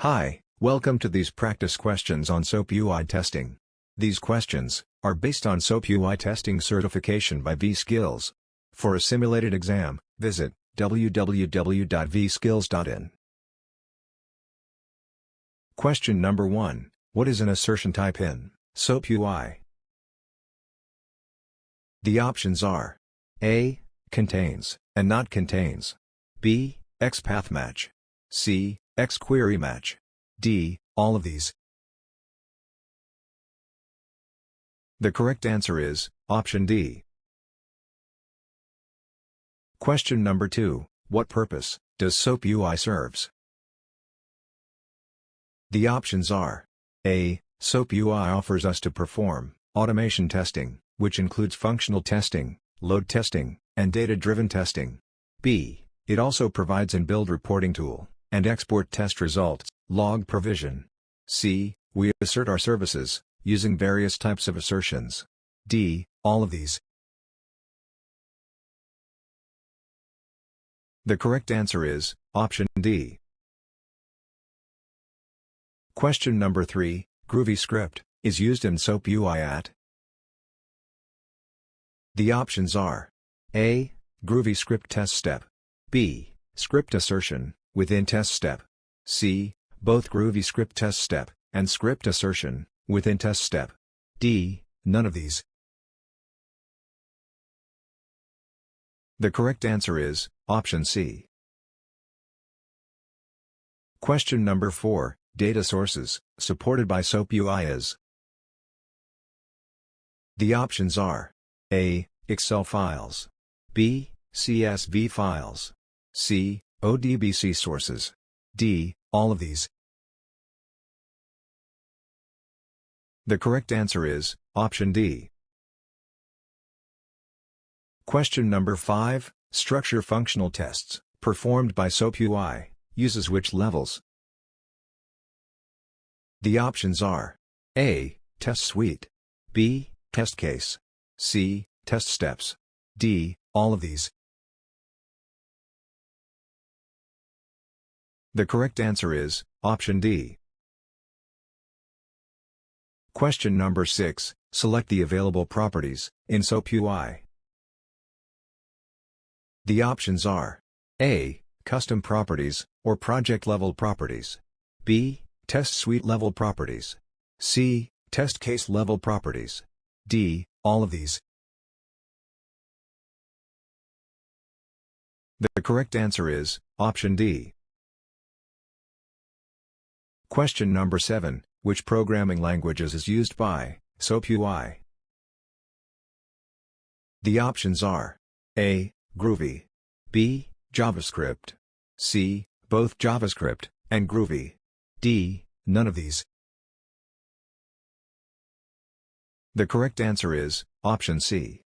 Hi, welcome to these practice questions on SoapUI testing. These questions are based on SoapUI testing certification by Vskills. For a simulated exam, visit www.vskills.in. Question number 1. What is an assertion type in SoapUI? The options are A. Contains, and not contains. B. XPath match. C. XQuery match. D. All of these. The correct answer is option D. Question number 2. What purpose does SoapUI serves? The options are A. SoapUI offers us to perform automation testing, which includes functional testing, load testing, and data-driven testing. B. It also provides in-build reporting tool and export test results, log provision. C. We assert our services using various types of assertions. D. All of these. The correct answer is option D. Question number 3. Groovy script is used in SoapUI at. The options are A. Groovy script test step. B. Script assertion within test step. C. Both Groovy script test step and script assertion within test step. D. None of these. The correct answer is option C. Question number 4. Data sources supported by SoapUI is. The options are A. Excel files. B. CSV files. C. ODBC sources. D. All of these. The correct answer is option D. Question number 5. Structure functional tests performed by SoapUI uses which levels? The options are A. Test suite. B. Test case. C. Test steps. D. All of these. The correct answer is option D. Question number 6. Select the available properties in SoapUI. The options are A. Custom properties or project-level properties. B. Test suite-level properties. C. Test case-level properties. D. All of these. The correct answer is option D. Question number 7. Which programming languages is used by SoapUI? The options are A. Groovy. B. JavaScript. C. Both JavaScript and Groovy. D. None of these. The correct answer is option C.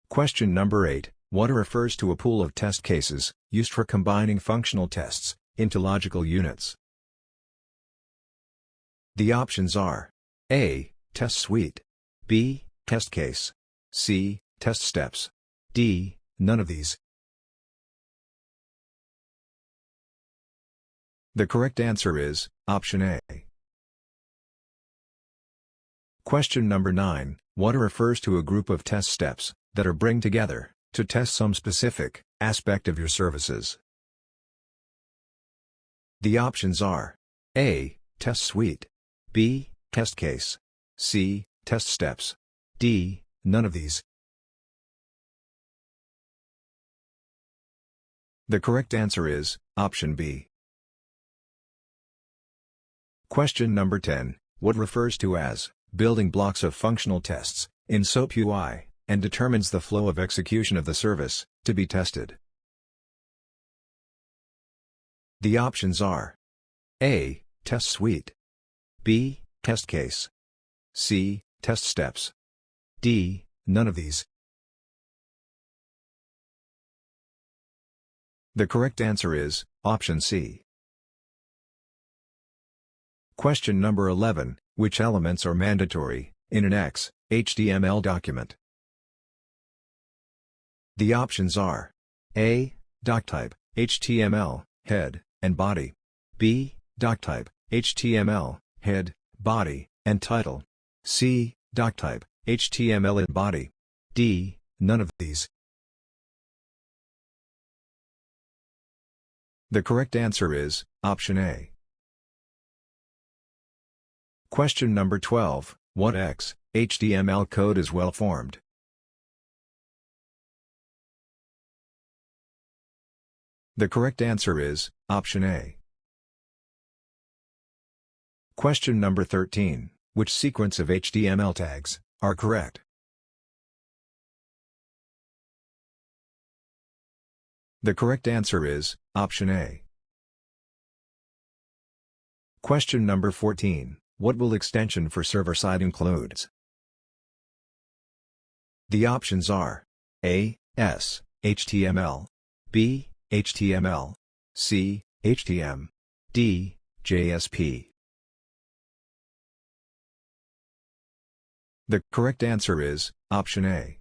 Question number 8. What refers to a pool of test cases used for combining functional tests into logical units? The options are A. Test suite. B. Test case. C. Test steps. D. None of these. The correct answer is option A. Question number 9. What refers to a group of test steps that are bring together to test some specific aspect of your services? The options are A. Test suite. B. Test case. C. Test steps. D. None of these. The correct answer is option B. Question number 10. What refers to as building blocks of functional tests in SoapUI and determines the flow of execution of the service to be tested? The options are A. Test suite. B. Test case. C. Test steps. D. None of these. The correct answer is option C. Question number 11. Which elements are mandatory in an XHTML document? The options are A. Doctype, HTML, head, and body. B. Doctype, HTML, head, body, and title. C. Doctype, HTML and body. D. None of these. The correct answer is option A. Question number 12. What HTML code is well formed? The correct answer is option A. Question number 13. Which sequence of HTML tags are correct? The correct answer is option A. Question number 14. What will extension for server-side includes? The options are A. S. HTML, B. HTML, C. HTML, D. JSP. The correct answer is option A.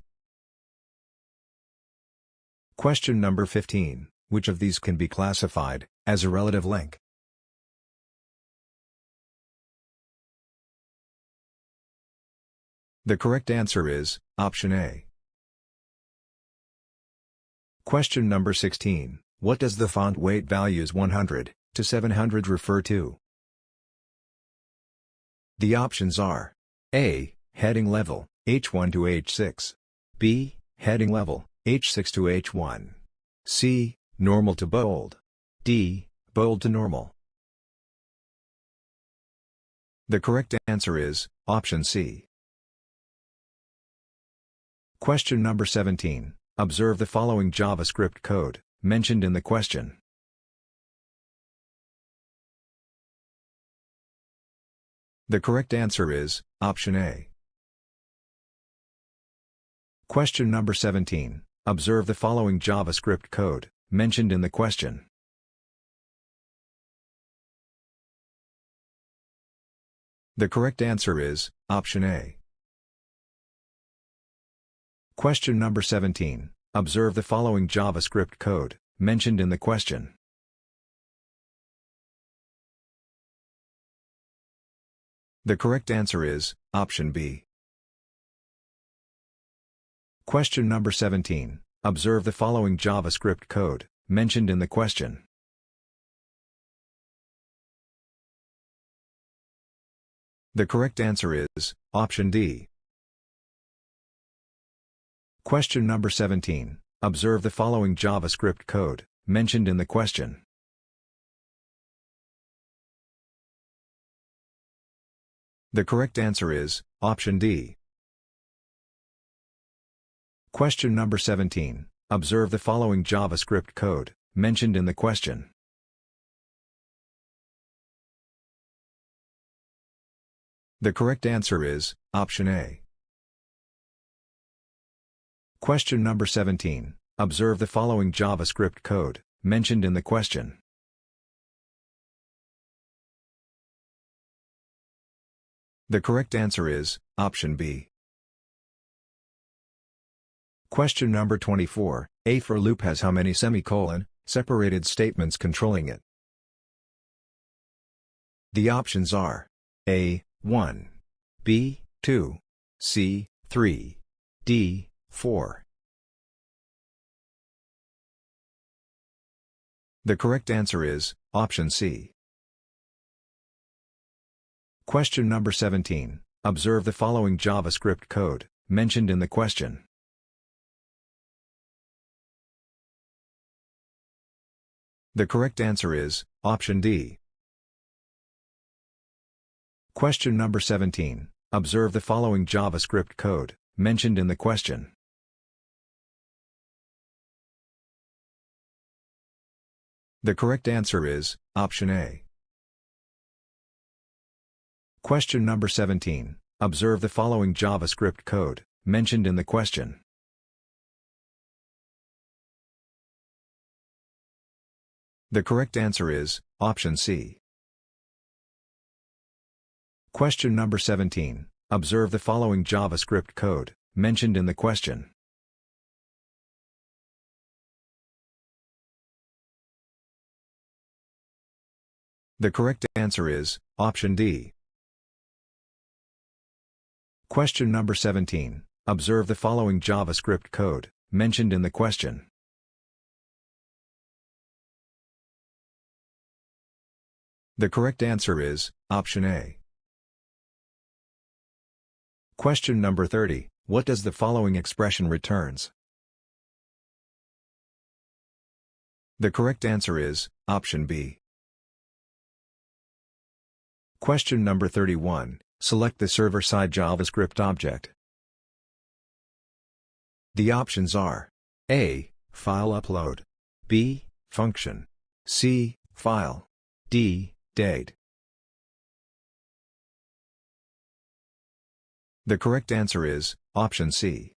Question number 15. Which of these can be classified as a relative link? The correct answer is option A. Question number 16. What does the font weight values 100 to 700 refer to? The options are A. Heading level, H1 to H6. B. Heading level, H6 to H1. C. Normal to bold. D. Bold to normal. The correct answer is option C. Question number 17. Observe the following JavaScript code mentioned in the question. The correct answer is option A. Question number 17. Observe the following JavaScript code mentioned in the question. The correct answer is option A. Question number 17. Observe the following JavaScript code mentioned in the question. The correct answer is option B. Question number 17. Observe the following JavaScript code mentioned in the question. The correct answer is option D. Question number 17. Observe the following JavaScript code mentioned in the question. The correct answer is option D. Question number 17. Observe the following JavaScript code mentioned in the question. The correct answer is option A. Question number 17. Observe the following JavaScript code mentioned in the question. The correct answer is option B. Question number 24. A for loop has how many separated statements controlling it? The options are A. 1, B. 2, C. 3, D. 4. The correct answer is option C. Question number 17. Observe the following JavaScript code mentioned in the question. The correct answer is option D. Question number 17. Observe the following JavaScript code mentioned in the question. The correct answer is option A. Question number 17. Observe the following JavaScript code mentioned in the question. The correct answer is option C. Question number 17. Observe the following JavaScript code mentioned in the question. The correct answer is option D. Question number 17. Observe the following JavaScript code mentioned in the question. The correct answer is option A. Question number 30. What does the following expression returns? The correct answer is option B. Question number 31. Select the server-side JavaScript object. The options are A. File upload, B. Function, C. File, D. Date. The correct answer is option C.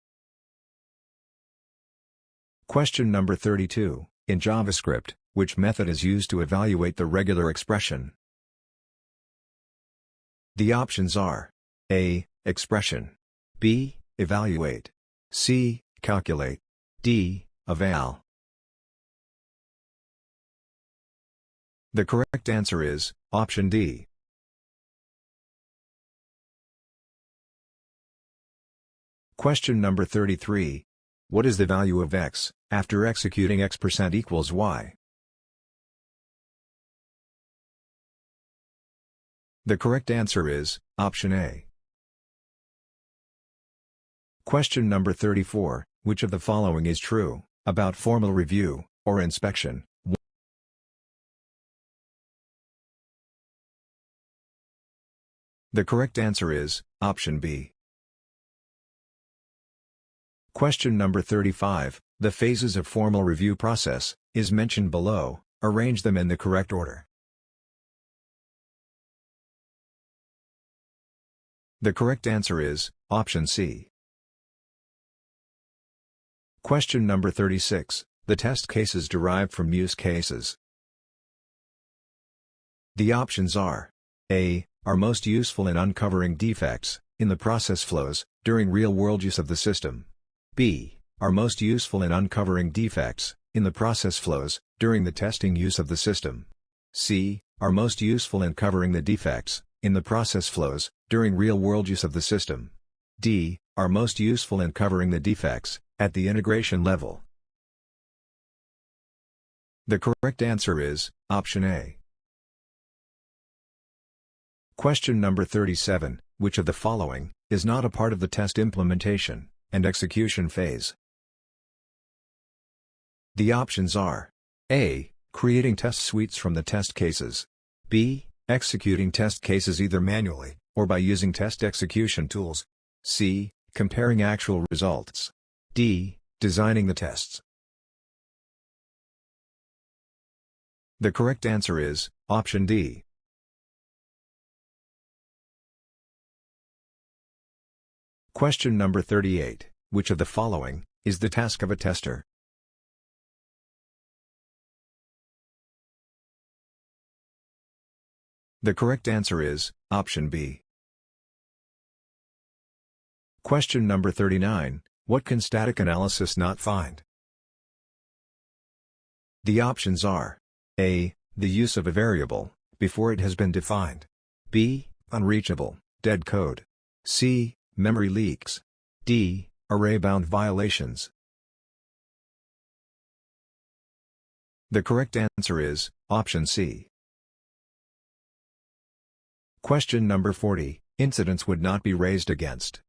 Question number 32. In JavaScript, which method is used to evaluate the regular expression? The options are A. Expression, B. Evaluate, C. Calculate, D. Eval. The correct answer is option D. Question number 33. What is the value of x after executing x% equals y? The correct answer is option A. Question number 34. Which of the following is true about formal review or inspection? The correct answer is option B. Question number 35. The phases of formal review process is mentioned below. Arrange them in the correct order. The correct answer is option C. Question number 36. The test cases derived from use cases. The options are A. Are most useful in uncovering defects in the process flows during real-world use of the system. B. Are most useful in uncovering defects in the process flows during the testing use of the system. C. Are most useful in covering the defects in the process flows during real-world use of the system. D. Are most useful in covering the defects at the integration level. The correct answer is option A. Question number 37. Which of the following is not a part of the test implementation and execution phase? The options are A. Creating test suites from the test cases, B. Executing test cases either manually or by using test execution tools, C. Comparing actual results, D. Designing the tests. The correct answer is option D. Question number 38. Which of the following is the task of a tester? The correct answer is option B. Question number 39. What can static analysis not find? The options are A. The use of a variable before it has been defined, B. Unreachable, dead code, C. Memory leaks, D. Array-bound violations. The correct answer is option C. Question number 40. Incidents would not be raised against.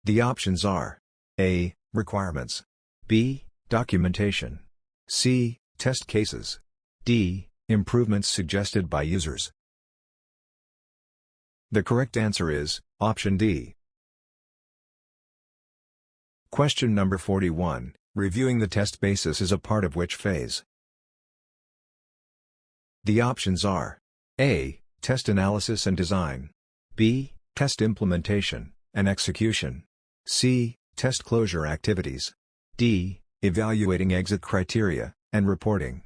The options are A. Requirements, B. Documentation, C. Test cases, D. Improvements suggested by users. The correct answer is option D. Question number 41. Reviewing the test basis is a part of which phase? The options are A. Test analysis and design, B. Test implementation and execution, C. Test closure activities, D. Evaluating exit criteria and reporting.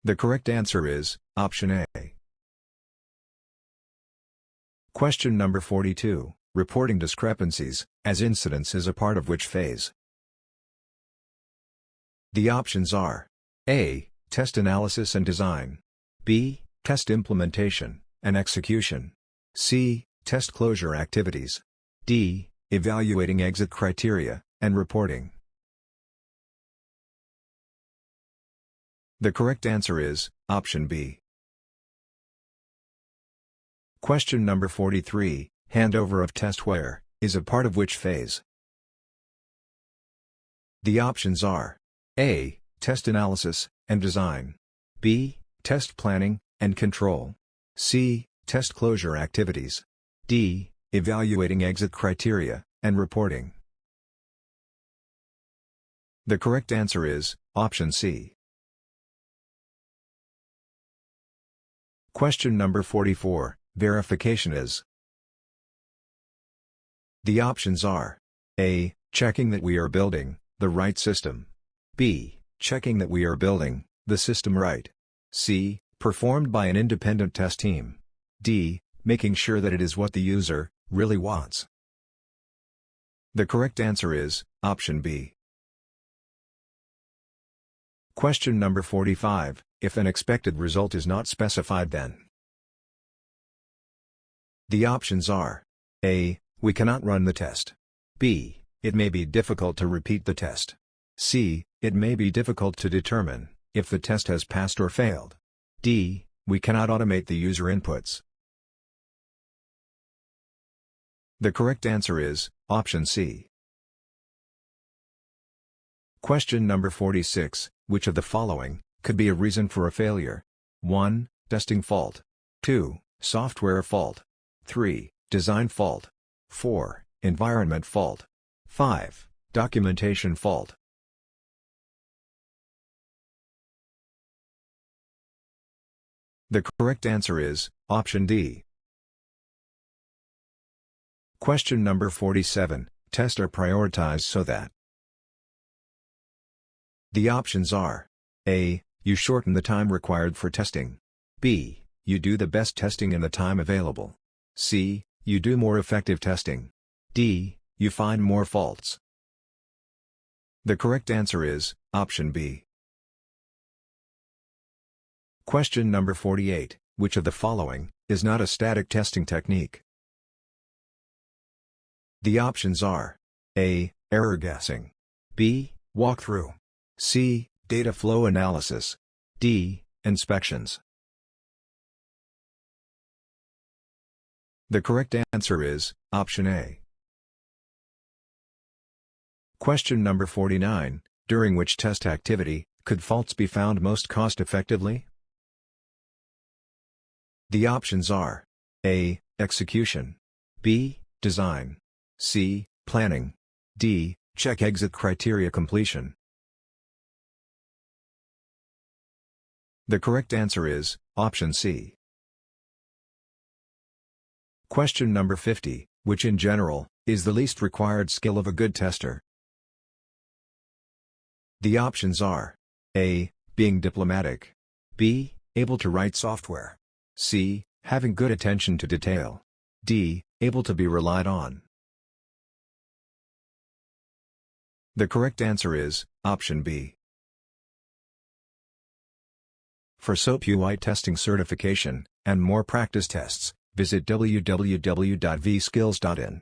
The correct answer is option A. Question number 42. Reporting discrepancies as incidents is a part of which phase? The options are A. Test analysis and design, B. Test implementation and execution, C. Test closure activities, D. Evaluating exit criteria and reporting. The correct answer is option B. Question number 43, handover of testware, is a part of which phase? The options are A. Test analysis and design, B. Test planning and control, C. Test closure activities, D. Evaluating exit criteria and reporting. The correct answer is option C. Question number 44, verification is. The options are A. Checking that we are building the right system, B. Checking that we are building the system right, C. Performed by an independent test team, D. Making sure that it is what the user really wants. The correct answer is option B. Question number 45, if an expected result is not specified then. The options are A. We cannot run the test, B. It may be difficult to repeat the test, C. It may be difficult to determine if the test has passed or failed, D. We cannot automate the user inputs. The correct answer is option C. Question number 46, which of the following could be a reason for a failure? 1. Testing fault, 2. Software fault, 3. Design fault, 4. Environment fault, 5. Documentation fault. The correct answer is option D. Question number 47, tests are prioritized so that. The options are A. You shorten the time required for testing, B. You do the best testing in the time available, C. You do more effective testing, D. You find more faults. The correct answer is option B. Question number 48, which of the following is not a static testing technique? The options are A. Error guessing, B. Walkthrough, C. Data flow analysis, D. Inspections. The correct answer is option A. Question number 49, during which test activity could faults be found most cost-effectively? The options are A. Execution, B. Design, C. Planning, D. Check exit criteria completion. The correct answer is option C. Question number 50, which in general is the least required skill of a good tester? The options are A. Being diplomatic, B. Able to write software, C. Having good attention to detail, D. Able to be relied on. The correct answer is option B. For SoapUI testing certification and more practice tests, visit www.vskills.in.